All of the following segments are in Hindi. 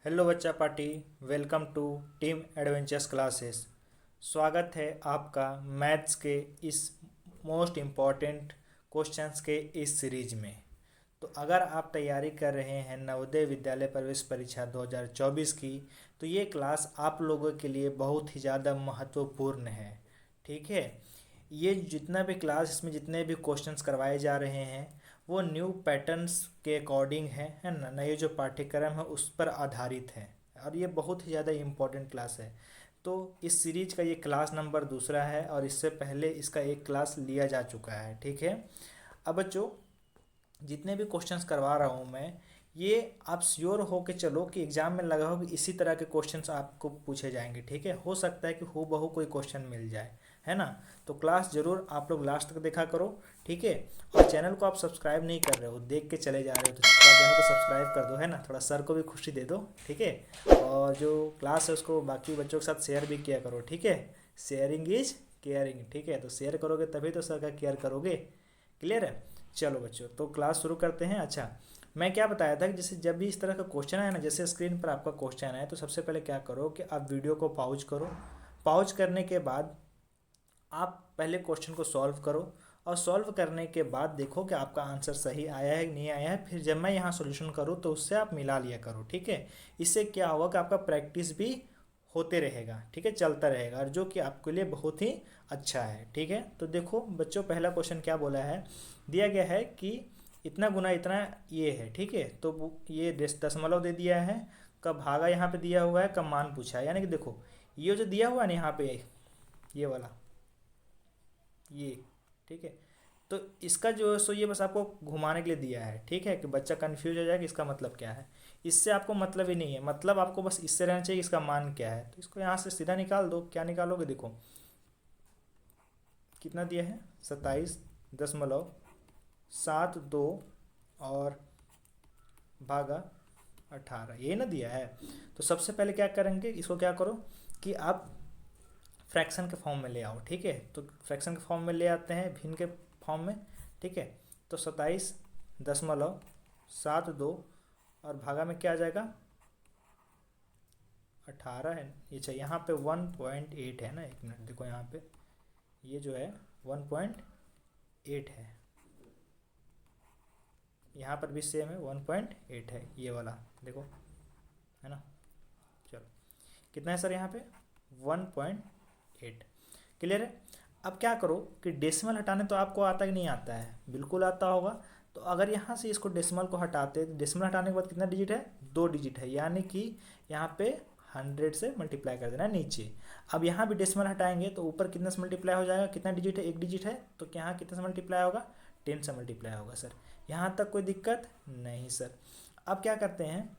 हेलो बच्चा party. Welcome to team adventures classes. स्वागत है आपका मैथ्स के इस मोस्ट इम्पॉर्टेंट क्वेश्चंस के इस सीरीज में। तो अगर आप तैयारी कर रहे हैं नवोदय विद्यालय प्रवेश परीक्षा 2024 की, तो ये क्लास आप लोगों के लिए बहुत ही ज़्यादा महत्वपूर्ण है। ठीक है, ये जितना भी क्लास इसमें जितने भी क्वेश्चंस करवाए जा रहे हैं वो न्यू पैटर्न्स के अकॉर्डिंग है ना। नए जो पाठ्यक्रम है उस पर आधारित है और ये बहुत ही ज़्यादा इम्पोर्टेंट क्लास है। तो इस सीरीज का ये क्लास नंबर दूसरा है और इससे पहले इसका एक क्लास लिया जा चुका है। ठीक है, अब बच्चों जितने भी क्वेश्चंस करवा रहा हूँ मैं, ये आप श्योर हो के चलो कि एग्जाम में लगा हो कि इसी तरह के क्वेश्चंस आपको पूछे जाएंगे। ठीक है, हो सकता है कि हूबहू कोई क्वेश्चन मिल जाए, है ना। तो क्लास जरूर आप लोग लास्ट तक देखा करो। ठीक है, और चैनल को आप सब्सक्राइब नहीं कर रहे हो, देख के चले जा रहे हो, तो थोड़ा चैनल को सब्सक्राइब कर दो, है ना। थोड़ा सर को भी खुशी दे दो। ठीक है, और जो क्लास है उसको बाकी बच्चों के साथ शेयर भी किया करो। ठीक है, शेयरिंग इज केयरिंग। ठीक है, तो शेयर करोगे तभी तो सर का केयर करोगे। क्लियर है। चलो बच्चों, तो क्लास शुरू करते हैं। अच्छा, मैं क्या बताया था कि जैसे जब भी इस तरह का क्वेश्चन आए ना, जैसे स्क्रीन पर आपका क्वेश्चन आए, तो सबसे पहले क्या करो कि आप वीडियो को पॉज करो। पॉज करने के बाद आप पहले क्वेश्चन को सॉल्व करो और सॉल्व करने के बाद देखो कि आपका आंसर सही आया है कि नहीं आया है। फिर जब मैं यहाँ सॉल्यूशन करूँ तो उससे आप मिला लिया करो। ठीक है, इससे क्या होगा कि आपका प्रैक्टिस भी होते रहेगा। ठीक है, चलता रहेगा, और जो कि आपके लिए बहुत ही अच्छा है। ठीक है, तो देखो बच्चों, पहला क्वेश्चन क्या बोला है, दिया गया है कि इतना गुना इतना ये है। ठीक है, तो ये दशमलव दे दिया है, कब भागा यहाँ पे दिया हुआ है, कब मान पूछा है। यानी कि देखो ये जो दिया हुआ है ना यहाँ पे, ये वाला ये, ठीक है, तो इसका जो है सो ये बस आपको घुमाने के लिए दिया है। ठीक है, कि बच्चा कंफ्यूज हो जाए कि इसका मतलब क्या है। इससे आपको मतलब ही नहीं है, मतलब आपको बस इससे रहना चाहिए इसका मान क्या है। तो इसको यहाँ से सीधा निकाल दो। क्या निकालोगे, देखो कितना दिया है, 27.72 और भागा 18, ये ना दिया है। तो सबसे पहले क्या करेंगे, इसको क्या करो कि आप फ्रैक्शन के फॉर्म में ले आओ। ठीक है, तो फ्रैक्शन के फॉर्म में ले आते हैं, भिन्न के फॉर्म में। ठीक है, तो 27.72 और भागा में क्या आ जाएगा, 18 है। ये चाहिए यहाँ पे 1.8 है ना। एक मिनट देखो, यहाँ पे ये जो है 1.8 है, यहाँ पर भी सेम है 1.8 है, ये वाला देखो, है ना। चलो, कितना है सर यहाँ पे, 1.8। क्लियर है। अब क्या करो कि डेसिमल हटाने तो आपको आता कि नहीं आता है, बिल्कुल आता होगा। तो अगर यहाँ से इसको डेसिमल को हटाते, तो डेसिमल हटाने के बाद कितना डिजिट है, 2 डिजिट है, यानी कि यहाँ पे 100 से मल्टीप्लाई कर देना है नीचे। अब यहाँ भी डेसिमल हटाएंगे तो ऊपर कितने से मल्टीप्लाई हो जाएगा, कितना डिजिट है, 1 डिजिट है, तो यहाँ कितने से मल्टीप्लाई होगा, 10 से मल्टीप्लाई होगा। सर यहाँ तक कोई दिक्कत नहीं सर। अब क्या करते हैं,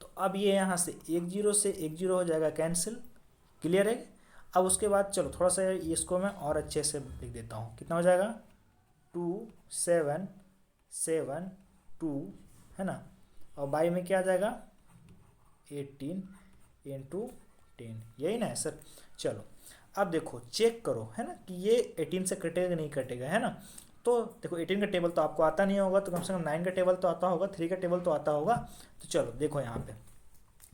तो अब ये यहाँ से 1 0 हो जाएगा कैंसिल। क्लियर है। अब उसके बाद चलो थोड़ा सा इसको मैं और अच्छे से लिख देता हूँ, कितना हो जाएगा, 2772, है ना। और बाई में क्या आ जाएगा, 18 × 10, यही ना है सर। चलो अब देखो चेक करो, है ना, कि ये 18 से कटेगा नहीं कटेगा, है ना। तो देखो 18 का टेबल तो आपको आता नहीं होगा, तो कम से कम 9 का टेबल तो आता होगा, 3 का टेबल तो आता होगा। तो चलो देखो यहाँ पे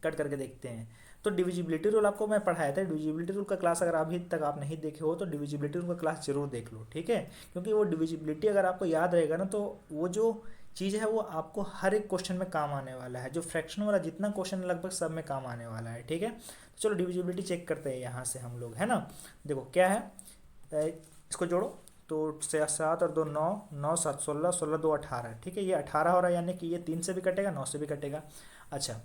कट करके देखते हैं। तो डिविजिबिलिटी रूल आपको मैं पढ़ाया था, डिविजिबिलिटी रूल का क्लास अगर अभी तक आप नहीं देखे हो तो डिविजिबिलिटी रूल का क्लास जरूर देख लो। ठीक है, क्योंकि वो डिविजिबिलिटी अगर आपको याद रहेगा ना, तो वो जो चीज़ है वो आपको हर एक क्वेश्चन में काम आने वाला है। जो फ्रैक्शन वाला जितना क्वेश्चन लगभग सब में काम आने वाला है। ठीक है, तो चलो डिविजिबिलिटी चेक करते हैं यहाँ से हम लोग, है ना। देखो क्या है, इसको जोड़ो, तो 7 और 2 9, 9 7 16, 16 2 18। ठीक है, ये 18 हो रहा है, यानी कि ये 3 से भी कटेगा, 9 से भी कटेगा। अच्छा,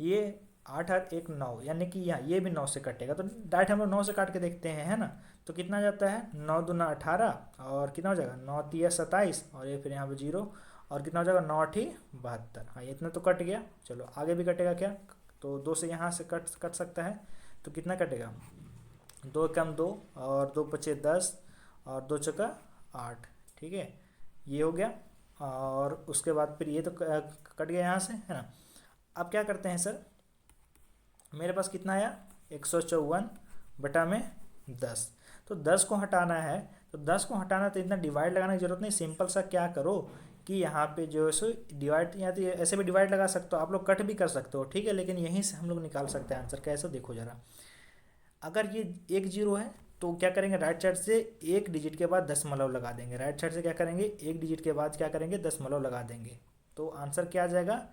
ये 8 8 1 9, यानी कि यहाँ ये भी 9 से कटेगा। तो डायरेक्ट हम लोग 9 से काट के देखते हैं, है ना। तो कितना जाता है, 9 दूना 18 और कितना हो जाएगा, 9 तिया 27 और ये फिर यहाँ पे 0 और कितना हो जाएगा, 9 8 72। हाँ, ये इतना तो कट गया। चलो आगे भी कटेगा क्या, तो 2 से यहाँ से कट कट सकता है, तो कितना कटेगा, 2 कम 2 और 2 पचे 10 और 2 चौका 8। ठीक है, ये हो गया। और उसके बाद फिर ये तो कट गया यहाँ से, है ना। अब क्या करते हैं सर, मेरे पास कितना आया, 154/10। तो 10 को हटाना है, तो 10 को हटाना तो इतना डिवाइड लगाने की जरूरत नहीं, सिंपल सा क्या करो कि यहाँ पे जो है सो डिवाइड, या तो ऐसे भी डिवाइड लगा सकते हो आप लोग, कट भी कर सकते हो, ठीक है, लेकिन यहीं से हम लोग निकाल सकते हैं आंसर। कैसे, देखो ज़रा, अगर ये एक जीरो है तो क्या करेंगे, राइट साइड से एक डिजिट के बाद दशमलव लगा देंगे, राइट साइड से क्या करेंगे, एक डिजिट के बाद क्या करेंगे, दशमलव लगा देंगे, तो आंसर क्या आ जाएगा,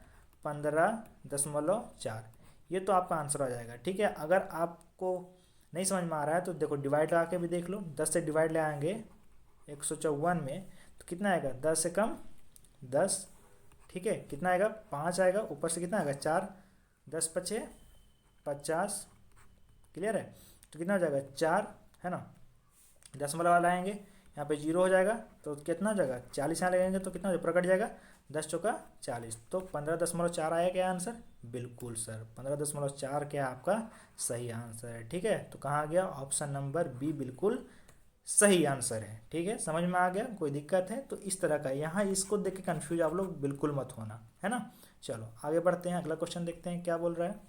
15.4। ये तो आपका आंसर आ जाएगा, ठीक है। अगर आपको नहीं समझ में आ रहा है तो देखो डिवाइड लगा के भी देख लो, 10 से डिवाइड ले आएंगे 154 में तो कितना आएगा, 10 से कम 10, ठीक है, कितना आएगा, 5 आएगा, ऊपर से कितना आएगा, 4, 10 पचे 50, क्लियर है। तो कितना हो जाएगा, 4, है ना, दशमलव वाला आएंगे यहाँ पे जीरो हो जाएगा तो कितना हो जाएगा, 40 यहाँ लगेंगे तो कितना हो जाएगा, प्रकट जाएगा, 10 चौका 40, तो 15.4 आया क्या आंसर, बिल्कुल सर 15.4 क्या आपका सही आंसर है, ठीक है। तो कहाँ गया, ऑप्शन नंबर बी बिल्कुल सही आंसर है, ठीक है। समझ में आ गया, कोई दिक्कत है तो इस तरह का, यहाँ इसको देख के कन्फ्यूज आप लोग बिल्कुल मत होना, है ना। चलो आगे बढ़ते हैं, अगला क्वेश्चन देखते हैं क्या बोल रहा है।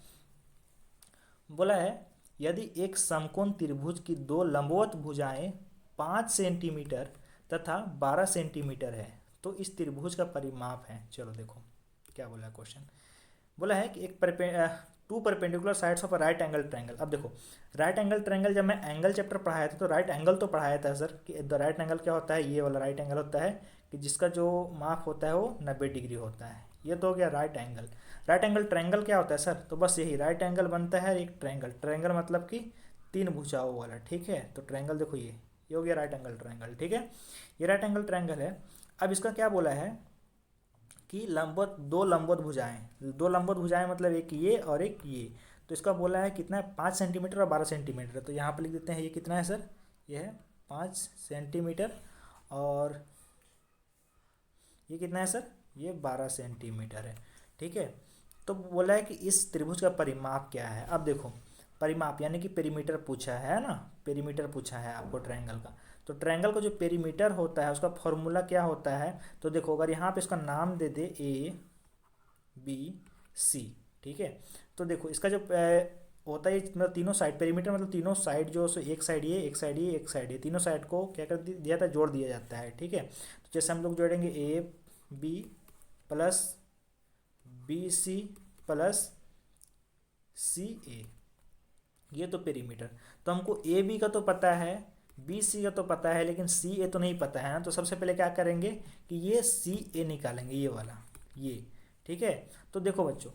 बोला है यदि एक समकोण त्रिभुज की दो लंबवत भुजाएं 5 सेंटीमीटर तथा 12 सेंटीमीटर है तो इस त्रिभुज का परिमाप है। चलो देखो क्या बोला है क्वेश्चन। बोला है कि two perpendicular sides of a right angle triangle. अब देखो राइट एंगल ट्रायंगल, जब मैं एंगल चैप्टर पढ़ाया था तो राइट एंगल तो पढ़ाया था सर, कि द राइट एंगल क्या होता है, ये वाला राइट एंगल होता है कि जिसका जो माप होता है वो 90 डिग्री होता है। ये तो हो गया right angle. Right angle triangle क्या होता है सर, तो बस यही राइट एंगल बनता है एक ट्रायंगल। ट्रायंगल मतलब कि 3 भुजाओं वाला, ठीक है। तो ट्रायंगल देखो ये हो गया राइट एंगल ट्रायंगल, ठीक है। ये राइट एंगल ट्रायंगल है। अब इसका क्या बोला है कि दो लंबवत भुजाएं, दो लंबवत भुजाएं मतलब एक ये और एक ये, तो इसका बोला है कितना है, 5 सेंटीमीटर और 12 सेंटीमीटर। तो यहाँ पे लिख देते हैं ये कितना है सर, ये है 5 सेंटीमीटर और ये कितना है सर, ये 12 सेंटीमीटर है, ठीक है। तो बोला है कि इस त्रिभुज का परिमाप क्या है। अब देखो परिमाप यानी कि पेरीमीटर पूछा है ना, पेरीमीटर पूछा है आपको ट्रायंगल का। तो ट्रायंगल का जो पेरीमीटर होता है उसका फॉर्मूला क्या होता है, तो देखो अगर यहाँ पे इसका नाम दे दे ए बी सी, ठीक है। तो देखो इसका जो होता है मतलब तीनों साइड, पेरीमीटर मतलब तीनों साइड जो सो एक साइड ये एक साइड ये एक साइड ये, तीनों साइड को क्या कर दिया था, जोड़ दिया जाता है, ठीक है। तो जैसे हम लोग जोड़ेंगे A B plus B C plus C A, ये तो पेरीमीटर। तो हमको ए बी का तो पता है, बी सी का तो पता है, लेकिन सी ए तो नहीं पता है ना। तो सबसे पहले क्या करेंगे कि ये सी ए निकालेंगे, ये वाला ये, ठीक है। तो देखो बच्चों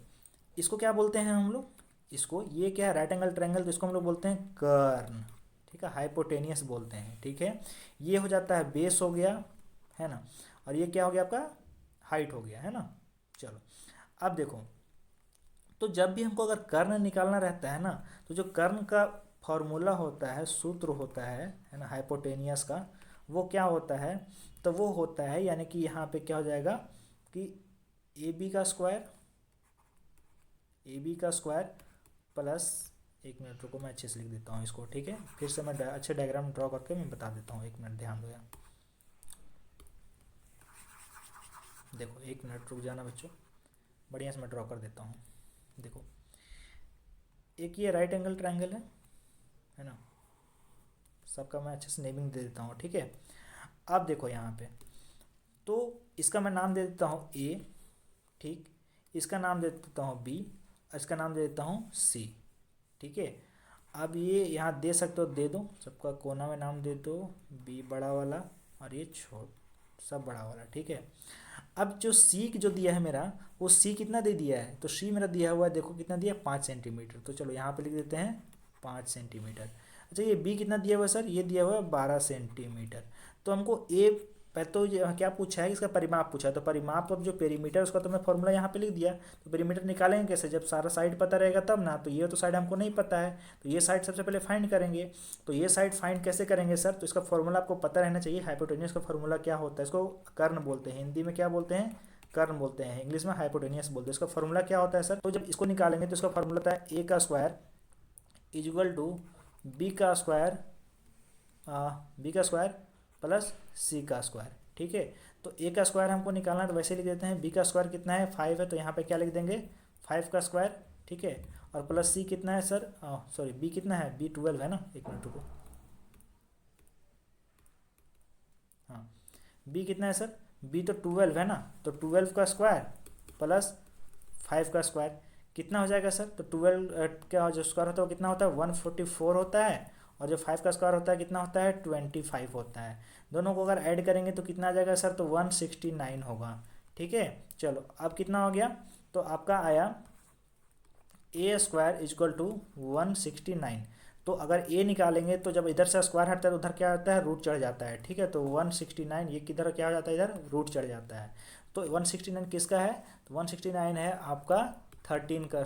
इसको क्या बोलते हैं हम लोग, इसको ये क्या है राइट एंगल ट्रायंगल, तो इसको हम लोग बोलते हैं कर्न, ठीक है, हाइपोटेनियस बोलते हैं, ठीक है। ये हो जाता है बेस हो गया, है ना, और ये क्या हो गया आपका हाइट हो गया, है ना। चलो अब देखो, तो जब भी हमको अगर कर्ण निकालना रहता है ना, तो जो कर्ण का फॉर्मूला होता है, सूत्र होता है ना, हाइपोटेनियस का, वो क्या होता है, तो वो होता है यानी कि यहाँ पे क्या हो जाएगा कि ए बी का स्क्वायर प्लस, एक मिनट रुको मैं अच्छे से लिख देता हूँ इसको, ठीक है। फिर से मैं अच्छे डायग्राम ड्रॉ करके मैं बता देता हूँ, एक मिनट ध्यान दो यार। देखो एक मिनट रुक जाना बच्चों, बढ़िया से मैं ड्रॉ कर देता हूँ। देखो एक ये राइट एंगल ट्रायंगल है ना, सबका मैं अच्छे से नेमिंग दे देता हूँ, ठीक है। अब देखो यहाँ पे तो इसका मैं नाम दे देता हूँ ए, ठीक, इसका नाम दे देता हूँ बी, इसका नाम दे देता हूँ सी, ठीक है। अब ये यहाँ दे सकते हो, दे दो, सबका कोना में नाम दे दो, बी बड़ा वाला और ये सब बड़ा वाला, ठीक है। अब जो सी जो दिया है मेरा, वो सी कितना दे दिया है, तो सी मेरा दिया हुआ है, देखो कितना दिया है 5 सेंटीमीटर। तो चलो यहाँ पे लिख देते हैं 5 सेंटीमीटर। अच्छा ये बी कितना दिया हुआ है सर, ये दिया हुआ है 12 सेंटीमीटर। तो हमको ए तो क्या पूछा है, इसका परिमाप पूछा है, तो परिमाप और जो पेरीमीटर उसका तो मैं फॉर्मूला यहाँ पे लिख दिया। तो पेरीमीटर निकालेंगे कैसे, जब सारा साइड पता रहेगा तब ना। तो ये तो साइड हमको नहीं पता है, तो ये साइड सबसे पहले फाइंड करेंगे। तो ये साइड फाइंड कैसे करेंगे सर, तो इसका फॉर्मूला आपको पता रहना चाहिए। हाइपोटेनियस का फॉर्मूला क्या होता है, इसको कर्ण बोलते हैं, हिंदी में क्या बोलते हैं, कर्ण बोलते हैं, इंग्लिश में हाइपोटेनियस बोलते हैं। इसका फॉर्मूला क्या होता है सर, तो जब इसको निकालेंगे तो इसका फॉर्मूला होता है ए का स्क्वायर इक्वल टू बी का स्क्वायर प्लस सी का स्क्वायर, ठीक है। तो ए का स्क्वायर हमको निकालना है तो वैसे लिख देते हैं, बी का स्क्वायर कितना है 5 है, तो यहाँ पे क्या लिख देंगे 5 का स्क्वायर, ठीक है। और प्लस सी कितना है सर, सॉरी बी कितना है, बी 12 है ना, एक मिनट रुको, हाँ बी कितना है सर बी तो 12 है ना, तो 12 का स्क्वायर प्लस 5 का स्क्वायर कितना हो जाएगा सर? तो 12 का जो स्क्वायर होता है वो कितना होता है? 144 होता है, और जो 5 का स्क्वायर होता है कितना होता है? 25 होता है। दोनों को अगर ऐड करेंगे तो कितना आ जाएगा सर? तो 169 होगा। ठीक है, चलो अब कितना हो गया? तो आपका आया ए स्क्वायर इजक्वल टू 169। तो अगर ए निकालेंगे तो जब इधर से स्क्वायर हटता है तो उधर क्या आता है? रूट चढ़ जाता है। ठीक है, तो 169 ये किधर क्या हो जाता है? इधर रूट चढ़ जाता है। तो 169 किसका है? तो 169 है आपका 13 का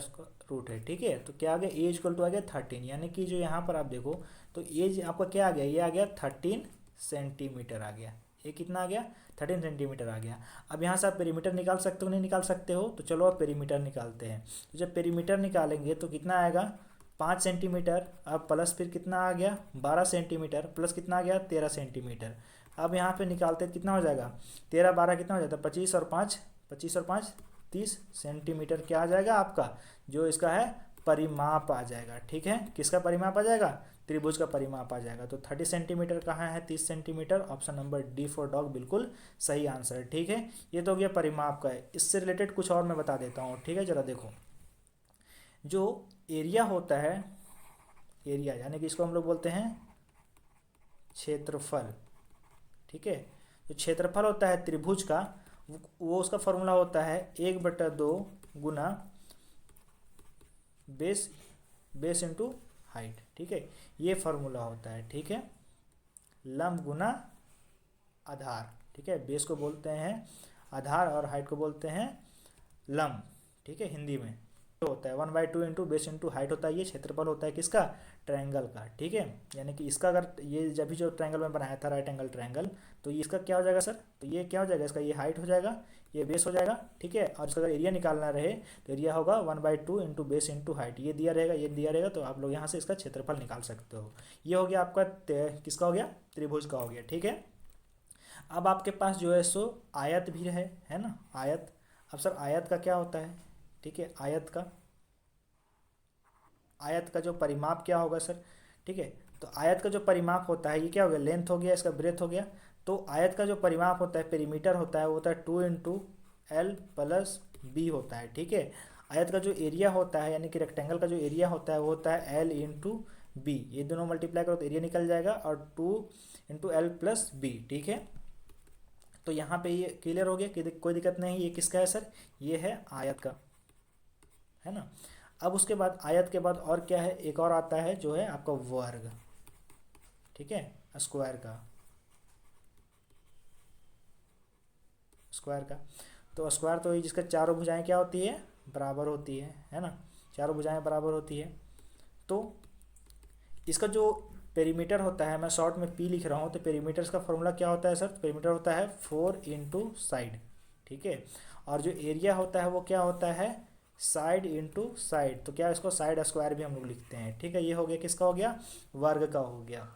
रूट है। ठीक है, तो क्या आ गया? ए इजक्वल टू आ गया 13, यानी कि जो यहाँ पर आप देखो तो ये आपका क्या आ गया? ये आ गया 13 सेंटीमीटर आ गया। ये कितना आ गया? 13 सेंटीमीटर आ गया। अब यहाँ से आप पेरीमीटर निकाल सकते हो नहीं निकाल सकते हो? तो चलो आप पेरीमीटर निकालते हैं। तो जब पेरीमीटर निकालेंगे तो कितना आएगा? 5 सेंटीमीटर। अब प्लस फिर कितना आ गया? 12 सेंटीमीटर प्लस कितना आ गया? 13 सेंटीमीटर। अब यहाँ पे निकालते कितना हो जाएगा? 13 12 कितना हो जाता है? 25 और 5 30 सेंटीमीटर क्या आ जाएगा आपका? जो इसका है परिमाप आ जाएगा। ठीक है, किसका परिमाप आ जाएगा? त्रिभुज का परिमाप आ जाएगा। तो 30 सेंटीमीटर कहाँ है? 30 centimetre. Option number D for dog बिल्कुल सही आंसर है। ठीक है, ये तो हो गया परिमाप का है। इससे रिलेटेड कुछ और मैं बता देता हूँ। ठीक है, जरा देखो, जो एरिया होता है, एरिया यानी कि इसको हम लोग बोलते हैं क्षेत्रफल। ठीक है, जो क्षेत्रफल होता है त्रिभुज का वो उसका फॉर्मूला होता है 1/2 गुना बेस बेस इंटू हाइट। ठीक है, ये फॉर्मूला होता है। ठीक है, लंब गुना आधार। ठीक है, बेस को बोलते हैं आधार और हाइट को बोलते हैं लंब। ठीक है, हिंदी में तो होता है 1/2 इंटू बेस इंटू हाइट होता है। ये क्षेत्रफल होता है किसका? ट्रायंगल का। ठीक है, यानी कि इसका अगर ये जब भी जो ट्रायंगल में बनाया था राइट एंगल ट्रायंगल, तो ये इसका क्या हो जाएगा सर? तो ये क्या हो जाएगा? इसका ये हाइट हो जाएगा, ये बेस हो जाएगा। ठीक है, और इसका अगर एरिया निकालना रहे तो एरिया होगा 1/2 इंटू बेस इंटू हाइट। ये दिया रहेगा, ये दिया रहेगा, तो आप लोग यहाँ से इसका क्षेत्रफल निकाल सकते हो। ये हो गया आपका किसका हो गया? त्रिभुज का हो गया। ठीक है, अब आपके पास जो है सो आयत भी है ना, आयत। अब सर आयत का क्या होता है? ठीक है, आयत का जो परिमाप क्या होगा सर? ठीक है, तो आयत का जो परिमाप होता है ये क्या हो गया? लेंथ हो गया, इसका ब्रेथ हो गया। तो आयत का जो परिमाप होता है पेरीमीटर होता है वो होता है 2 इंटू एल प्लस बी होता है। ठीक है, आयत का जो एरिया होता है यानी कि रेक्टेंगल का जो एरिया होता है वो होता है एल इंटू बी। ये दोनों मल्टीप्लाई करो तो एरिया निकल जाएगा, और 2 इंटू एल प्लस बी। ठीक है, तो यहाँ पे ये क्लियर हो गया कि कोई दिक्कत नहीं। ये किसका है सर? ये है आयत का, है ना। अब उसके बाद आयत के बाद और क्या है? एक और आता है जो है आपका वर्ग। ठीक है, स्क्वायर का, स्क्वायर का। तो स्क्वायर तो ये जिसका चारों भुजाएं क्या होती है? बराबर होती है ना। चारों भुजाएं बराबर होती है। तो इसका जो पेरीमीटर होता है, मैं शॉर्ट में पी लिख रहा हूँ, तो पेरीमीटर का फॉर्मूला क्या होता है सर? पेरीमीटर होता है 4 इंटू साइड। ठीक है, और जो एरिया होता है वो क्या होता है? Side into side. तो क्या इसको साइड स्क्वायर भी हम लोग लिखते हैं। ठीक है, ये हो गया किसका हो गया? वर्ग का हो गया।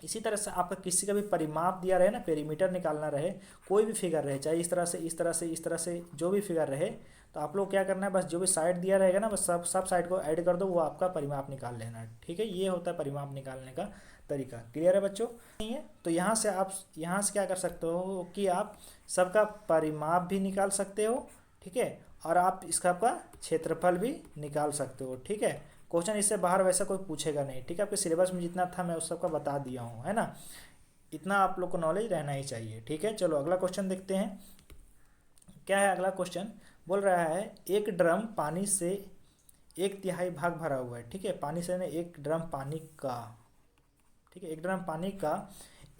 इसी तरह से आपका किसी का भी परिमाप दिया रहे ना, पेरीमीटर निकालना रहे, कोई भी फिगर रहे, चाहे इस तरह से इस तरह से इस तरह से जो भी फिगर रहे, तो आप लोग क्या करना है? बस जो भी साइड दिया रहेगा ना, बस सब सब साइड को ऐड कर दो, वो आपका परिमाप निकाल लेना है। ठीक है, ये होता है परिमाप निकालने का तरीका। क्लियर है बच्चों? नहीं है तो यहाँ से आप यहाँ से क्या कर सकते हो कि आप सबका परिमाप भी निकाल सकते हो। ठीक है, और आप इसका आपका क्षेत्रफल भी निकाल सकते हो। ठीक है, क्वेश्चन इससे बाहर वैसा कोई पूछेगा नहीं। ठीक है, आपके सिलेबस में जितना था मैं उस सबका बता दिया हूँ, है ना। इतना आप लोग को नॉलेज रहना ही चाहिए। ठीक है, चलो अगला क्वेश्चन देखते हैं। क्या है अगला क्वेश्चन? बोल रहा है एक ड्रम पानी से 1/3 भाग भरा हुआ है। ठीक है, पानी से ना एक ड्रम पानी का, ठीक है, एक ड्रम पानी का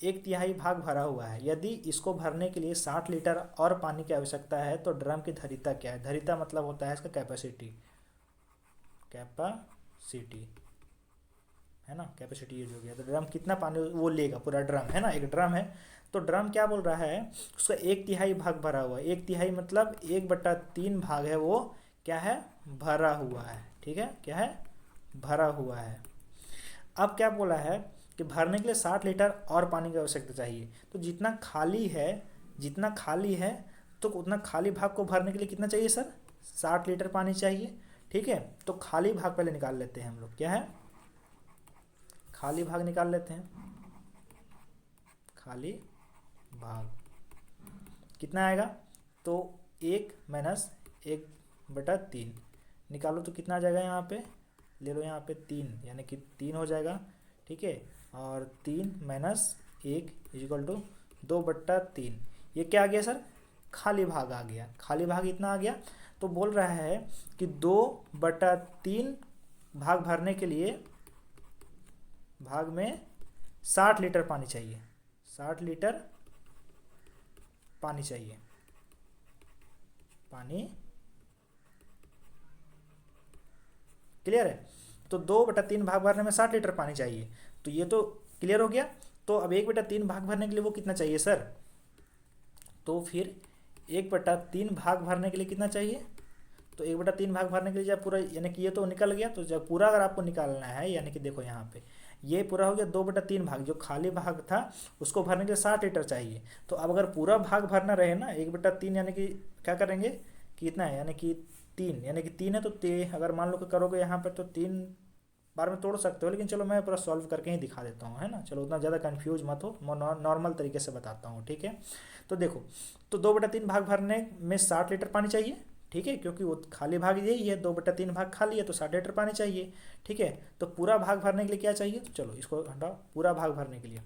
1/3 भाग भरा हुआ है। यदि इसको भरने के लिए 60 लीटर और पानी की आवश्यकता है तो ड्रम की धरीता क्या है? धरीता मतलब होता है इसका कैपेसिटी, कैपेसिटी, है ना। कैपेसिटी यूज हो गया, तो ड्रम कितना पानी वो लेगा, पूरा ड्रम, है ना। एक ड्रम है, तो ड्रम क्या बोल रहा है? उसका 1/3 भाग भरा हुआ है। 1/3 मतलब 1/3 भाग है वो क्या है? भरा हुआ है। ठीक है, क्या है? भरा हुआ है। अब क्या बोला है कि भरने के लिए 60 लीटर और पानी की आवश्यकता चाहिए। तो जितना खाली है, जितना खाली है, तो उतना खाली भाग को भरने के लिए कितना चाहिए सर? 60 लीटर पानी चाहिए। ठीक है, तो खाली भाग पहले निकाल लेते हैं हम लोग। क्या है? खाली भाग निकाल लेते हैं। खाली भाग कितना आएगा, तो 1-1/3 निकालो तो कितना आ जाएगा, यहाँ पे ले लो, यहाँ पे 3 यानी कि 3 हो जाएगा, ठीक है। और 3 - 1 = 2/3। ये क्या आ गया सर, खाली भाग आ गया। खाली भाग इतना आ गया, तो बोल रहा है कि 2/3 भाग भरने के लिए भाग में 60 लीटर पानी चाहिए, 60 लीटर पानी चाहिए, पानी क्लियर है। तो 2/3 भाग भरने में 60 लीटर पानी चाहिए, तो ये तो क्लियर हो गया। तो अब 1/3 भाग भरने के लिए वो कितना चाहिए सर, तो फिर 1/3 भाग भरने के लिए कितना चाहिए, तो 1/3 भाग भरने के लिए जब पूरा, यानी कि ये तो निकल गया, तो जब पूरा अगर आपको निकालना है, यानी कि देखो यहाँ पे ये पूरा हो गया 2/3 भाग, जो खाली भाग था उसको भरने के लिए 60 लीटर चाहिए। तो अब अगर पूरा भाग भरना रहे ना 1/3, यानी कि क्या करेंगे, कितना है, यानी कि 3, यानी कि 3 है तो अगर मान लो कि करोगे यहाँ पर तो 3 बार में तोड़ सकते हो, लेकिन चलो मैं पूरा सॉल्व करके ही दिखा देता हूँ, है ना। चलो उतना ज़्यादा कंफ्यूज मत हो, मैं नॉर्मल तरीके से बताता हूँ, ठीक है। तो देखो, तो 2/3 भाग भरने में 60 लीटर पानी चाहिए, ठीक है, क्योंकि वो खाली भाग यही है, 2/3 भाग खाली है तो 60 लीटर पानी चाहिए, ठीक है। तो पूरा भाग भरने के लिए क्या चाहिए, तो चलो इसको हटाओ, पूरा भाग भरने के लिए,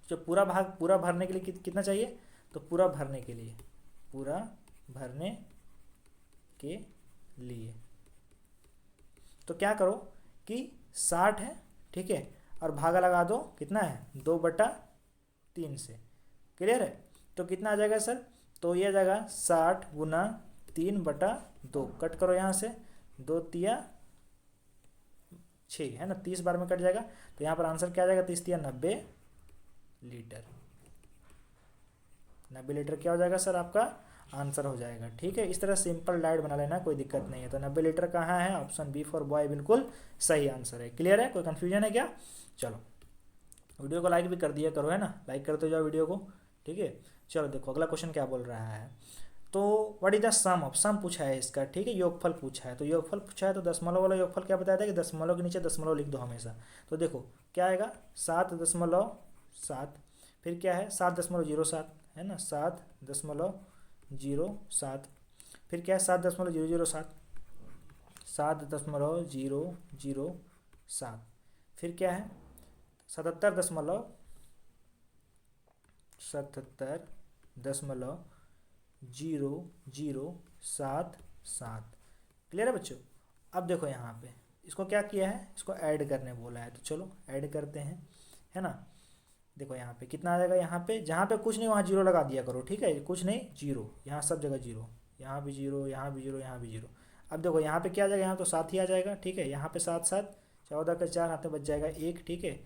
जो पूरा भाग पूरा भरने के लिए कितना चाहिए, तो पूरा भरने के लिए, पूरा भरने के लिए तो क्या करो कि 60 है, ठीक है, और भागा लगा दो, कितना है 2/3 से, क्लियर है। तो कितना आ जाएगा सर, तो ये आ जाएगा 60 × 3/2, कट करो यहाँ से, 2 तिया 6 है ना, 30 बार में कट जाएगा, तो यहाँ पर आंसर क्या आ जाएगा, 30 तिया 90 लीटर, 90 लीटर क्या हो जाएगा सर, आपका आंसर हो जाएगा, ठीक है। इस तरह सिंपल डाइट बना लेना, कोई दिक्कत नहीं है। तो 90 लीटर कहाँ है, ऑप्शन बी फॉर बॉय बिल्कुल सही आंसर है, क्लियर है, कोई कन्फ्यूजन है क्या। चलो वीडियो को लाइक भी कर दिया करो, है ना, लाइक करते जाओ वीडियो को, ठीक है। चलो देखो अगला क्वेश्चन क्या बोल रहा है, तो what is the sum of, sum पूछा है इसका, ठीक है, योगफल पूछा है। तो योगफल पूछा है तो दशमलव वाला योगफल क्या बताया था कि दशमलव के नीचे दशमलव लिख दो हमेशा। तो देखो क्या आएगा, 7.7, फिर क्या है 7.07, है ना, 7.07, फिर क्या है 7.007, 7.007, फिर क्या है 77.007, क्लियर है बच्चों। अब देखो यहाँ पे इसको क्या किया है, इसको ऐड करने बोला है, तो चलो ऐड करते हैं, है ना। देखो यहाँ पे कितना आ जाएगा, यहाँ पे जहाँ पे कुछ नहीं वहाँ जीरो लगा दिया करो, ठीक है, कुछ नहीं जीरो, यहाँ सब जगह जीरो, यहाँ भी जीरो, यहाँ भी जीरो, यहाँ भी जीरो। अब देखो यहाँ पे क्या आ जाएगा, यहाँ तो 7 ही आ जाएगा, ठीक है, यहाँ पे 7 7 14 का 4 हाथ में बच जाएगा 1, ठीक है।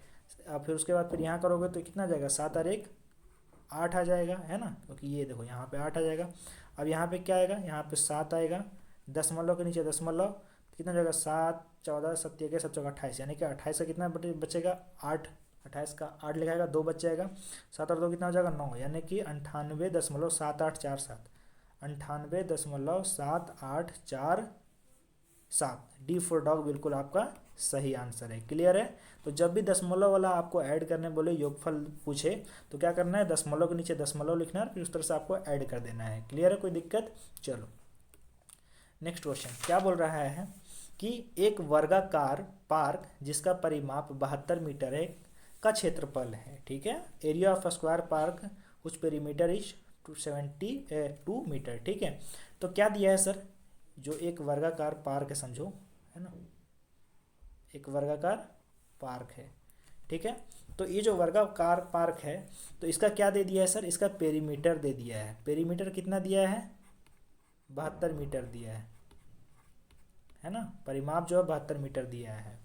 अब फिर उसके बाद फिर यहाँ करोगे तो कितना आ जाएगा, 7 और 1 8 आ जाएगा, है ना, क्योंकि ये देखो यहाँ पे 8 आ जाएगा। अब यहाँ पे क्या आएगा, यहाँ पे 7 आएगा, दशमलव के नीचे दशमलव, कितना जाएगा 7 14 7 1 7 28, यानी कि 28 का कितना बचेगा 8, 28 का 8 लिखाएगा, 2 बच जाएगा, 7 और 2 कितना हो जाएगा 9, यानी कि 98.7847, 98.7847, डी फॉर डॉग बिल्कुल आपका सही आंसर है, क्लियर है। तो जब भी दशमलव वाला आपको ऐड करने बोले, योगफल पूछे, तो क्या करना है, दशमलव के नीचे दशमलव लिखना है, फिर उस तरह से आपको ऐड कर देना है, क्लियर है, कोई दिक्कत। चलो नेक्स्ट क्वेश्चन क्या बोल रहा है कि एक वर्गाकार पार्क जिसका परिमाप 72 मीटर है का क्षेत्रफल है, ठीक है, एरिया ऑफ स्क्वायर पार्क कुछ पेरीमीटर इज 272 मीटर, ठीक है। तो क्या दिया है सर, जो एक वर्गाकार पार्क है समझो, है ना, एक वर्गाकार पार्क है, ठीक है। तो ये जो वर्गाकार पार्क है, तो इसका क्या दे दिया है सर, इसका पेरीमीटर दे दिया है, पेरीमीटर कितना दिया है 72 मीटर दिया है ना, परिमाप जो है 72 मीटर दिया है।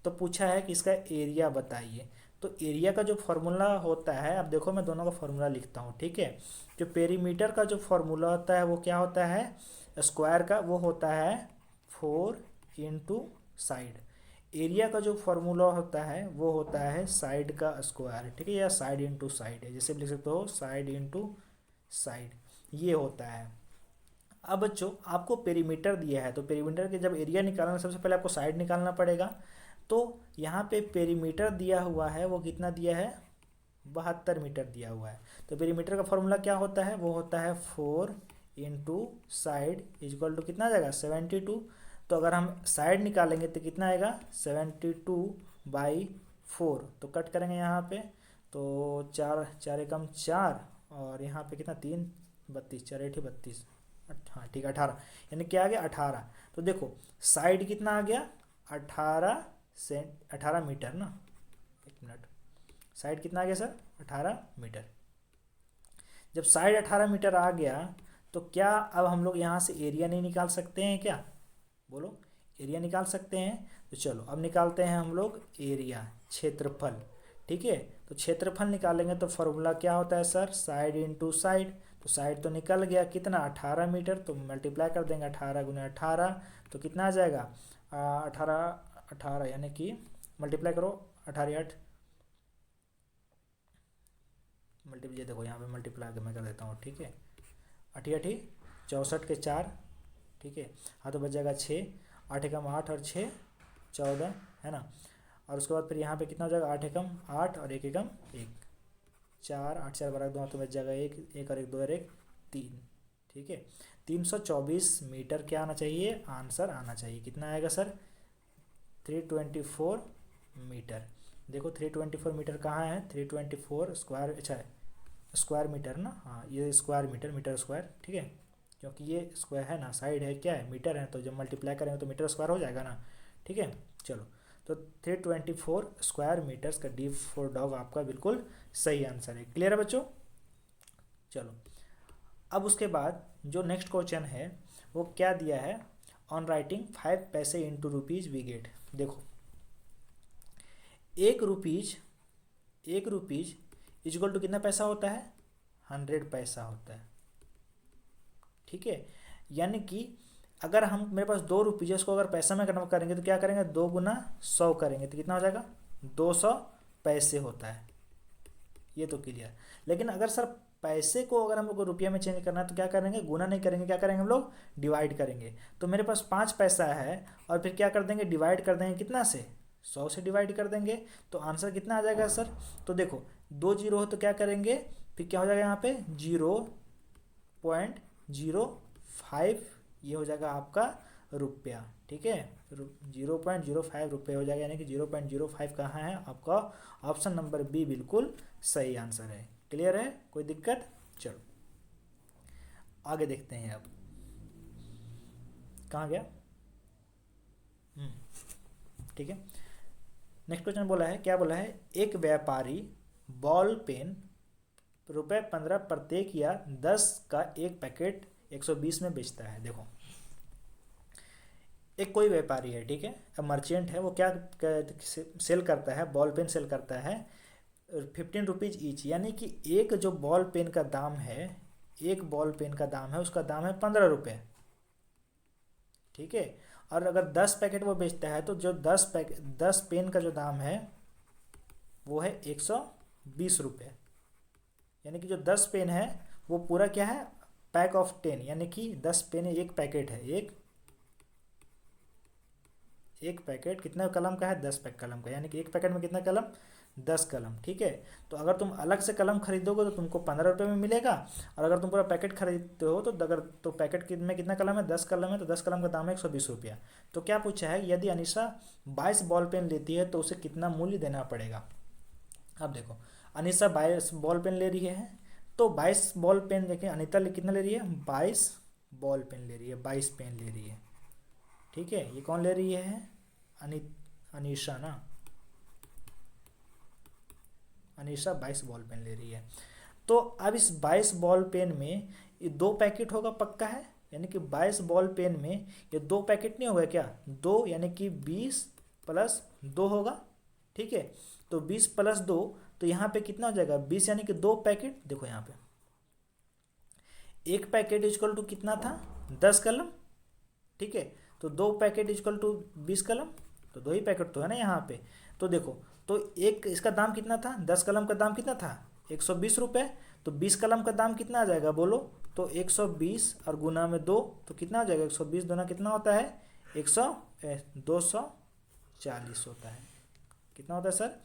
तो पूछा है कि इसका एरिया बताइए। तो एरिया का जो फॉर्मूला होता है, अब देखो मैं दोनों का फॉर्मूला लिखता हूँ, ठीक है। जो पेरीमीटर का जो फॉर्मूला होता है वो क्या होता है, स्क्वायर का वो होता है 4 × साइड। एरिया का जो फॉर्मूला होता है वो होता है साइड का स्क्वायर, ठीक है, या साइड इंटू साइड है, जैसे भी लिख सकते हो साइड इंटू साइड, ये होता है। अब बच्चों आपको पेरीमीटर दिया है, तो पेरीमीटर के जब एरिया निकालना है सबसे पहले आपको साइड निकालना पड़ेगा। तो यहाँ पे पेरीमीटर दिया हुआ है वो कितना दिया है 72 मीटर दिया हुआ है। तो पेरीमीटर का फॉर्मूला क्या होता है, वो होता है 4 इंटू साइड इजक्वल टू कितना आ जाएगा 72। तो अगर हम साइड निकालेंगे तो कितना आएगा 72/4। तो कट करेंगे यहाँ पे, तो 4 4 एकम 4 और यहाँ पे कितना 3 32 4 8 32, हाँ ठीक है 18, यानी क्या आ गया 18। तो देखो साइड कितना आ गया 18 मीटर ना, एक मिनट, साइड कितना आ गया सर 18 मीटर। जब साइड 18 मीटर आ गया तो क्या अब हम लोग यहाँ से एरिया नहीं निकाल सकते हैं क्या, बोलो एरिया निकाल सकते हैं। तो चलो अब निकालते हैं हम लोग एरिया, क्षेत्रफल, ठीक है। तो क्षेत्रफल निकालेंगे तो फॉर्मूला क्या होता है सर, साइड इंटू साइड। तो साइड तो निकल गया कितना 18 मीटर, तो मल्टीप्लाई कर देंगे 18 गुना 18, तो कितना आ जाएगा 18 यानी कि मल्टीप्लाई करो 18 8 मल्टीप्लाई, देखो यहाँ पे मल्टीप्लाई मैं कर देता हूँ, ठीक है 8 64 के 4, ठीक है। हाँ तो बच जाएगा 6, 8 एकम 8 और 6 14 है ना। और उसके बाद फिर यहाँ पे कितना हो जाएगा 8 एकम 8 और 1 एकम 1, 4 8 4 12 2, तो बच जाएगा 1 1 और 1 2 और 1 3, ठीक है। 324 मीटर क्या आना चाहिए, आंसर आना चाहिए, कितना आएगा सर 324 मीटर। देखो 324 मीटर कहाँ है, 324 स्क्वायर, अच्छा स्क्वायर मीटर ना, हाँ ये स्क्वायर मीटर, मीटर स्क्वायर, ठीक है, क्योंकि ये स्क्वायर है ना, साइड है क्या है मीटर है, तो जब मल्टीप्लाई करेंगे तो मीटर स्क्वायर हो जाएगा ना, ठीक है। चलो तो 324 स्क्वायर मीटर्स का डी फॉर डॉग आपका बिल्कुल सही आंसर है। क्लियर है बच्चों। चलो अब उसके बाद जो नेक्स्ट क्वेश्चन है वो क्या दिया है, ऑन राइटिंग 5 पैसे इंटू रुपीज़ वी गेट। देखो 1 रुपीज़ इक्वल टू कितना पैसा होता है 100 पैसा होता है, ठीक है। यानी कि अगर हम मेरे पास 2 रुपये उसको अगर पैसा में कन्वर्ट करेंगे तो क्या करेंगे 2 गुना 100 करेंगे तो कितना हो जाएगा 200 पैसे होता है, ये तो क्लियर। लेकिन अगर सर पैसे को अगर हम लोग को रुपये में चेंज करना है तो क्या करेंगे, गुना नहीं करेंगे, क्या करेंगे हम लोग डिवाइड करेंगे। तो मेरे पास 5 पैसा है और फिर क्या कर देंगे डिवाइड कर देंगे कितना से 100 से डिवाइड कर देंगे, तो आंसर कितना आ जाएगा सर। तो देखो 2 जीरो हो तो क्या करेंगे, फिर क्या हो जाएगा यहाँ पे 0.05, ये हो जाएगा आपका रुपया, ठीक है 0.05 रुपये हो जाएगा, यानी कि 0.05 कहाँ है आपका, ऑप्शन नंबर बी बिल्कुल सही आंसर है। क्लियर है, कोई दिक्कत। चलो आगे देखते हैं, अब कहाँ गया, ठीक है। नेक्स्ट क्वेश्चन बोला है, क्या बोला है, एक व्यापारी बॉल पेन ₹15 प्रत्येक या 10 का एक पैकेट 120 में बेचता है। देखो एक कोई व्यापारी है, ठीक है, अब मर्चेंट है, वो क्या सेल करता है, बॉल पेन सेल करता है 15 रुपीज़ ईच, यानी कि एक जो बॉल पेन का दाम है, एक बॉल पेन का दाम है, उसका दाम है 15 रुपये, ठीक है। और अगर 10 पैकेट वो बेचता है तो जो 10 पेन का जो दाम है वो है 120 रुपये, यानी कि जो 10 पेन है वो पूरा क्या है पैक ऑफ 10, यानी कि 10 पेन एक पैकेट है, एक पैकेट कितना कलम का है 10 पैक कलम का, यानी कि एक पैकेट में कितना कलम 10 कलम, ठीक है। तो अगर तुम अलग से कलम खरीदोगे तो तुमको 15 रुपये में मिलेगा, और अगर तुम पूरा पैकेट खरीदते हो तो अगर तो पैकेट में कितना कलम है 10 कलम है, तो 10 कलम का दाम है 120 रुपया। तो क्या पूछा है, यदि अनिशा 22 बॉल पेन लेती है तो उसे कितना मूल्य देना पड़ेगा। अब देखो अनिशा 22 बॉल पेन ले रही है, तो 22 बॉल पेन देखिए, अनिता कितना ले रही है 22 बॉल पेन ले रही है, 22 पेन ले रही है, ठीक है। ये कौन ले रही है अनिशा ना, अनिशा 22 बॉल पेन ले रही है। तो अब इस 22 बॉल पेन में ये 2 पैकेट होगा पक्का है, यानी कि 22 बॉल पेन में ये 2 पैकेट नहीं होगा क्या, 2 यानी कि 20 + 2 होगा, ठीक है। तो 20 + 2 तो यहाँ पे कितना हो जाएगा 20, यानी कि 2 पैकेट। देखो यहाँ पे एक पैकेट इक्वल टू कितना था 10 कलम, ठीक है। तो 2 पैकेट इक्वल टू 20 कलम, तो 2 ही पैकेट तो है ना यहाँ पे। तो देखो तो एक इसका दाम कितना था, 10 कलम का दाम कितना था 120 रुपये, तो 20 कलम का दाम कितना आ जाएगा बोलो, तो 120 और गुना में 2 तो कितना हो जाएगा 120 दूना कितना होता है 240 होता है, कितना होता है सर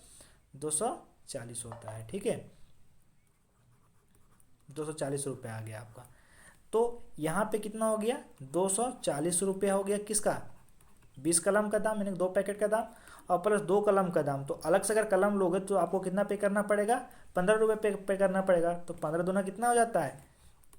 240 40 होता है। ठीक है, 240 रुपये आ गया आपका। तो यहाँ पे कितना हो गया, 240 रुपये हो गया किसका, 20 कलम का दाम यानी 2 पैकेट का दाम, और प्लस 2 कलम का दाम। तो अलग से अगर कलम लोगे तो आपको कितना पे करना पड़ेगा, 15 रुपये पे करना पड़ेगा। तो 15 दूना कितना हो जाता है,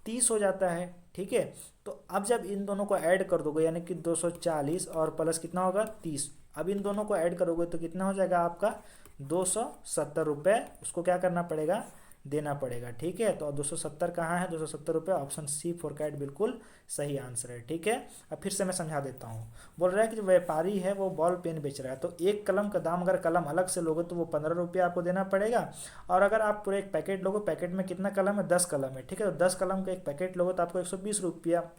30 हो जाता है। ठीक है, तो अब जब इन दोनों को ऐड कर दोगे यानी कि 240 और प्लस कितना होगा 30, अब इन दोनों को ऐड करोगे तो कितना हो जाएगा आपका 270 रुपये, उसको क्या करना पड़ेगा, देना पड़ेगा। ठीक है, तो 270 कहाँ है, 270 रुपये, ऑप्शन सी फॉर कैट बिल्कुल सही आंसर है। ठीक है, अब फिर से मैं समझा देता हूँ। बोल रहा है कि जो व्यापारी है वो बॉल पेन बेच रहा है, तो एक कलम का दाम अगर कलम अलग से लोगे तो वो 15 रुपये आपको देना पड़ेगा, और अगर आप पूरे एक पैकेट लोगे, पैकेट में कितना कलम है, 10 कलम है। ठीक है, तो 10 कलम का एक पैकेट लोगे तो आपको 120 रुपया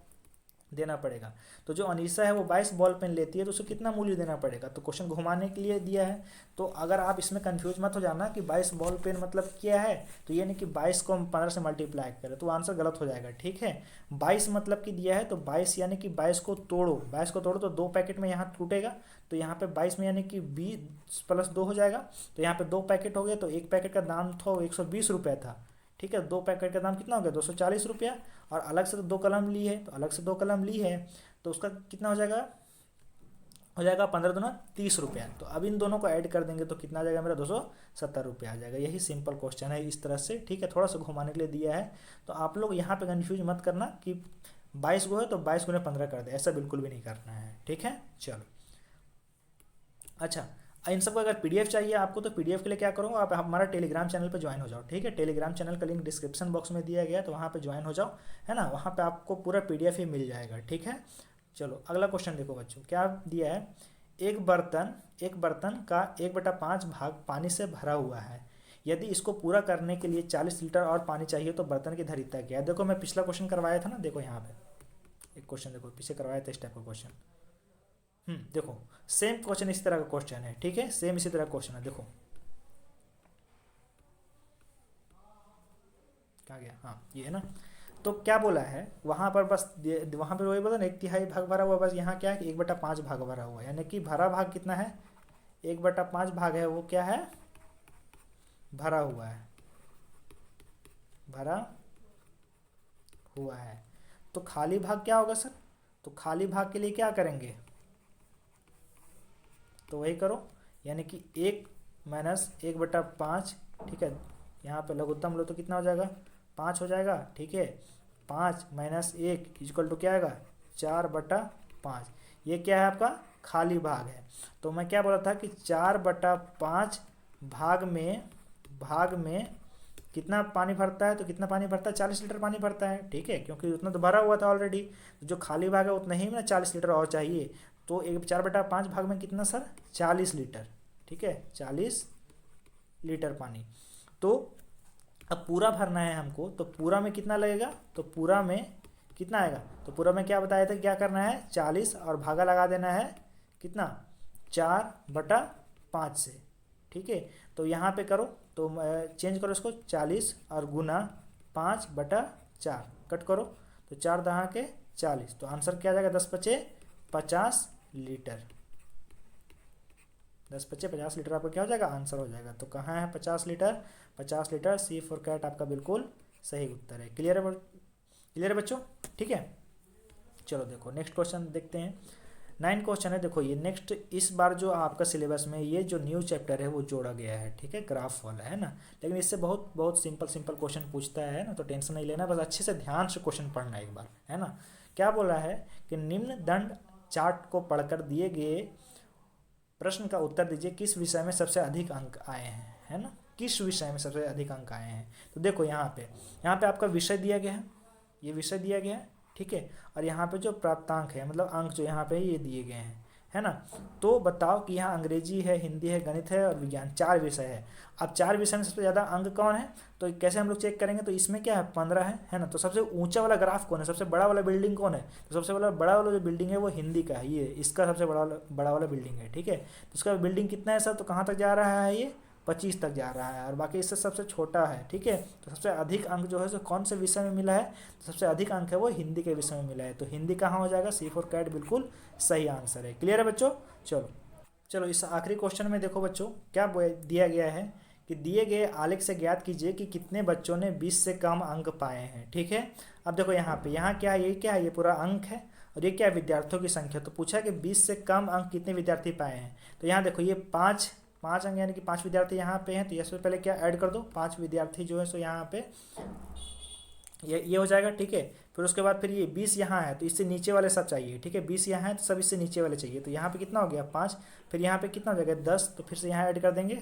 देना पड़ेगा। तो जो अनीसा है वो 22 बॉल पेन लेती है, तो उसे कितना मूल्य देना पड़ेगा। तो क्वेश्चन घुमाने के लिए दिया है, तो अगर आप इसमें कंफ्यूज मत हो जाना कि 22 बॉल पेन मतलब क्या है, तो ये नहीं कि 22 को हम 15 से मल्टीप्लाई करें तो आंसर गलत हो जाएगा। ठीक है, 22 मतलब कि दिया है, तो 22 यानी कि 22 को तोड़ो, 22 को तोड़ो तो 2 पैकेट में यहाँ टूटेगा, तो यहाँ पे 22 में यानी कि 20 प्लस 2 हो जाएगा। तो यहाँ पे 2 पैकेट हो गए, तो एक पैकेट का दाम था 120 रुपये था। ठीक है, 2 पैकेट का दाम कितना हो गया, 240 रुपया, और अलग से तो 2 कलम ली है, तो अलग से 2 कलम ली है, तो उसका कितना हो जाएगा 15 दूना 30 रुपया। तो अब इन दोनों को ऐड कर देंगे तो कितना आ जाएगा मेरा, 270 रुपया आ जाएगा। यही सिंपल क्वेश्चन है इस तरह से। ठीक है, थोड़ा सा घुमाने के लिए दिया है, तो आप लोग यहाँ पे कंफ्यूज मत करना कि 22 को है तो 22 गुने 15 कर दे, ऐसा बिल्कुल भी नहीं करना है। ठीक है, चलो अच्छा, इन सबका अगर पीडीएफ चाहिए आपको तो पीडीएफ के लिए क्या करो, आप हमारा टेलीग्राम चैनल पे ज्वाइन हो जाओ। ठीक है, टेलीग्राम चैनल का लिंक डिस्क्रिप्शन बॉक्स में दिया गया है, तो वहाँ पे ज्वाइन हो जाओ, है ना, वहाँ पे आपको पूरा पीडीएफ ही मिल जाएगा। ठीक है, चलो अगला क्वेश्चन देखो बच्चों, क्या दिया है, एक बर्तन का 1/5 भाग पानी से भरा हुआ है, यदि इसको पूरा करने के लिए 40 लीटर और पानी चाहिए तो बर्तन की धारिता क्या है। देखो मैं पिछला क्वेश्चन करवाया था ना, देखो यहाँ पे एक क्वेश्चन देखो पीछे करवाया था इस टाइप का क्वेश्चन। देखो सेम क्वेश्चन इस तरह का क्वेश्चन है। ठीक है, सेम इसी तरह क्वेश्चन है। देखो क्या गया, हाँ ये है ना। तो क्या बोला है वहां पर, बस वहां पर वही बोला ना, 1/3 भाग भरा हुआ, बस यहाँ क्या है कि 1/5 भाग भरा हुआ है, यानी कि भरा भाग कितना है, 1/5 भाग है, वो क्या है, भरा हुआ है, भरा हुआ है। तो खाली भाग क्या होगा सर, तो खाली भाग के लिए क्या करेंगे, तो वही करो, यानी कि 1 माइनस 1/5। ठीक है, यहाँ पे लघुत्तम लो तो कितना हो जाएगा, 5 हो जाएगा। ठीक है, 5 माइनस 1 इक्वल टू क्या आएगा, 4/5। ये क्या है आपका खाली भाग है। तो मैं क्या बोला था कि 4/5 भाग में कितना पानी भरता है, तो कितना पानी भरता है, 40 लीटर पानी भरता है। ठीक है, क्योंकि उतना तो भरा हुआ था ऑलरेडी, तो जो खाली भाग है उतना ही में 40 लीटर और चाहिए, तो 4/5 भाग में कितना सर, 40 लीटर। ठीक है, 40 लीटर पानी। तो अब पूरा भरना है हमको, तो पूरा में कितना लगेगा, तो पूरा में कितना आएगा, तो पूरा में क्या बताया था क्या करना है, 40 और भागा लगा देना है कितना, 4/5 से। ठीक है, तो यहाँ पे करो, तो चेंज करो इसको, 40 और गुना 5/4 कट करो, तो 4 दहा के 40, तो आंसर क्या आ जाएगा, 10×5 = 50 लीटर। 10×5 = 50 लीटर आपका क्या हो जाएगा, आंसर हो जाएगा। तो कहाँ है 50 litre, 50 litre, C for cat आपका बिल्कुल सही उत्तर है। क्लियर है बच्चों। ठीक है, चलो देखो नेक्स्ट क्वेश्चन देखते हैं। 9 क्वेश्चन है, देखो ये नेक्स्ट, इस बार जो आपका सिलेबस में ये जो न्यू चैप्टर है वो जोड़ा गया है। ठीक है, ग्राफ वाला है ना, लेकिन इससे बहुत बहुत सिंपल क्वेश्चन पूछता है ना, तो टेंशन नहीं लेना, बस अच्छे से ध्यान से क्वेश्चन पढ़ना एक बार, है ना। क्या बोला है कि निम्न दंड चार्ट को पढ़कर दिए गए प्रश्न का उत्तर दीजिए, किस विषय में सबसे अधिक अंक आए हैं, है ना, किस विषय में सबसे अधिक अंक आए हैं। तो देखो यहाँ पे आपका विषय दिया गया है, ये विषय दिया गया है। ठीक है, और यहाँ पे जो प्राप्तांक है मतलब अंक जो यहाँ पे ये दिए गए हैं, है ना। तो बताओ कि यहाँ अंग्रेजी है, हिंदी है, गणित है और विज्ञान, 4 विषय है। अब 4 विषय में सबसे ज़्यादा अंक कौन है, तो कैसे हम लोग चेक करेंगे, तो इसमें क्या है 15 है ना। तो सबसे ऊंचा वाला ग्राफ कौन है, सबसे बड़ा वाला बिल्डिंग कौन है, तो सबसे बड़ा वाला जो बिल्डिंग है वो हिंदी का है, ये इसका सबसे बड़ा वाला बिल्डिंग है। ठीक है, तो उसका बिल्डिंग कितना है सर, तो कहाँ तक जा रहा है, ये 25 तक जा रहा है, और बाकी इससे सबसे छोटा है। ठीक है, तो सबसे अधिक अंक जो है सो कौन से विषय में मिला है, तो सबसे अधिक अंक है वो हिंदी के विषय में मिला है। तो हिंदी कहाँ हो जाएगा, सी फॉर कैट बिल्कुल सही आंसर है। क्लियर है बच्चों। चलो इस आखिरी क्वेश्चन में देखो बच्चों क्या दिया गया है कि दिए गए आलेख से ज्ञात कीजिए कि कितने बच्चों ने 20 से कम अंक पाए हैं। ठीक है, अब देखो यहाँ पे यहाँ क्या है, ये क्या है, ये पूरा अंक है और ये क्या है, विद्यार्थियों की संख्या। तो पूछा कि 20 से कम अंक कितने विद्यार्थी पाए हैं। तो यहाँ देखो ये पाँच अंक यानी कि 5 विद्यार्थी यहाँ पे हैं, तो ये सबसे पहले क्या ऐड कर दो, 5 विद्यार्थी जो है सो यहाँ पे ये हो जाएगा। ठीक है, फिर उसके बाद फिर ये 20 यहाँ है तो इससे नीचे वाले सब चाहिए। ठीक है, 20 यहाँ है तो सब इससे नीचे वाले चाहिए। तो यहाँ पे कितना हो गया 5, फिर यहाँ पे कितना हो जाएगा 10, तो फिर से यहाँ ऐड कर देंगे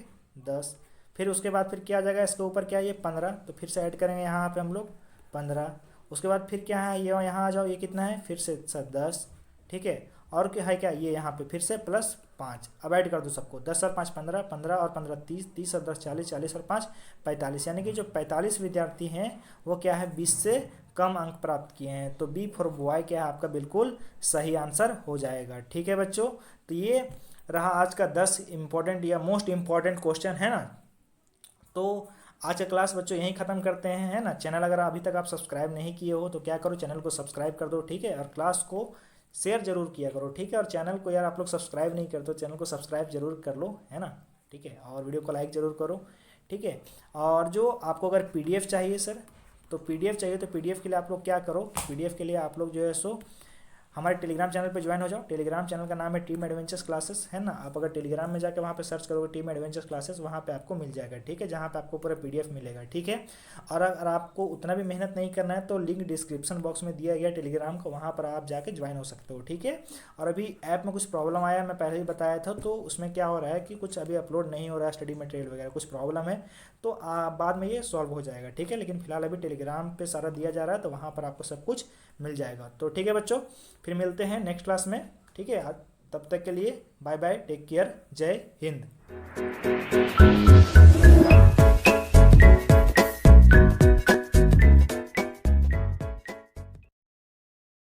10। फिर उसके बाद फिर क्या आ जाएगा, इसके ऊपर क्या है ये 15, तो फिर से ऐड करेंगे यहाँ पे हम लोग 15। उसके बाद फिर क्या है, ये यहाँ आ जाओ, ये कितना है फिर से 10। ठीक है, और क्या है, क्या ये यहाँ पे फिर से +5। अब ऐड कर दो सबको, 10 और 5 15, 15 और 15 30, 30 और 10 40, 40 और 5 45, यानी कि जो 45 विद्यार्थी हैं वो क्या है 20 से कम अंक प्राप्त किए हैं। तो बी फॉर बॉय क्या है आपका बिल्कुल सही आंसर हो जाएगा। ठीक है बच्चों, तो ये रहा आज का 10 इंपॉर्टेंट या मोस्ट इम्पॉर्टेंट क्वेश्चन है ना। तो आज का क्लास बच्चों यहीं ख़त्म करते हैं, है ना। चैनल अगर अभी तक आप सब्सक्राइब नहीं किए हो तो क्या करो, चैनल को सब्सक्राइब कर दो। ठीक है, और क्लास को शेयर जरूर किया करो। ठीक है, और चैनल को यार आप लोग सब्सक्राइब नहीं करते तो चैनल को सब्सक्राइब जरूर कर लो, है ना। ठीक है, और वीडियो को लाइक जरूर करो। ठीक है, और जो आपको अगर पीडीएफ चाहिए सर, तो पीडीएफ चाहिए तो पीडीएफ के लिए आप लोग क्या करो, पीडीएफ के लिए आप लोग जो है सो हमारे टेलीग्राम चैनल पे ज्वाइन हो जाओ। टेलीग्राम चैनल का नाम है टीम एडवेंचर्स क्लासेस, है ना। आप अगर टेलीग्राम में जाकर वहाँ पे सर्च करोगे टीम एडवेंचर्स क्लासेस, वहाँ पे आपको मिल जाएगा। ठीक है, जहाँ पे आपको पूरा पीडीएफ मिलेगा। ठीक है, और अगर आपको उतना भी मेहनत नहीं करना है तो लिंक डिस्क्रिप्शन बॉक्स में दिया गया टेलीग्राम का, वहाँ पर आप जाके ज्वाइन हो सकते हो। ठीक है, और अभी ऐप में कुछ प्रॉब्लम आया, मैं पहले ही बताया था, तो उसमें क्या हो रहा है कि कुछ अभी अपलोड नहीं हो रहा है स्टडी मटेरियल वगैरह, कुछ प्रॉब्लम है, तो बाद में ये सॉल्व हो जाएगा। ठीक है, लेकिन फिलहाल अभी टेलीग्राम पे सारा दिया जा रहा है, तो वहाँ पर आपको सब कुछ मिल जाएगा। तो ठीक है बच्चों, फिर मिलते हैं नेक्स्ट क्लास में। ठीक है, तब तक के लिए बाय बाय, टेक केयर, जय हिंद।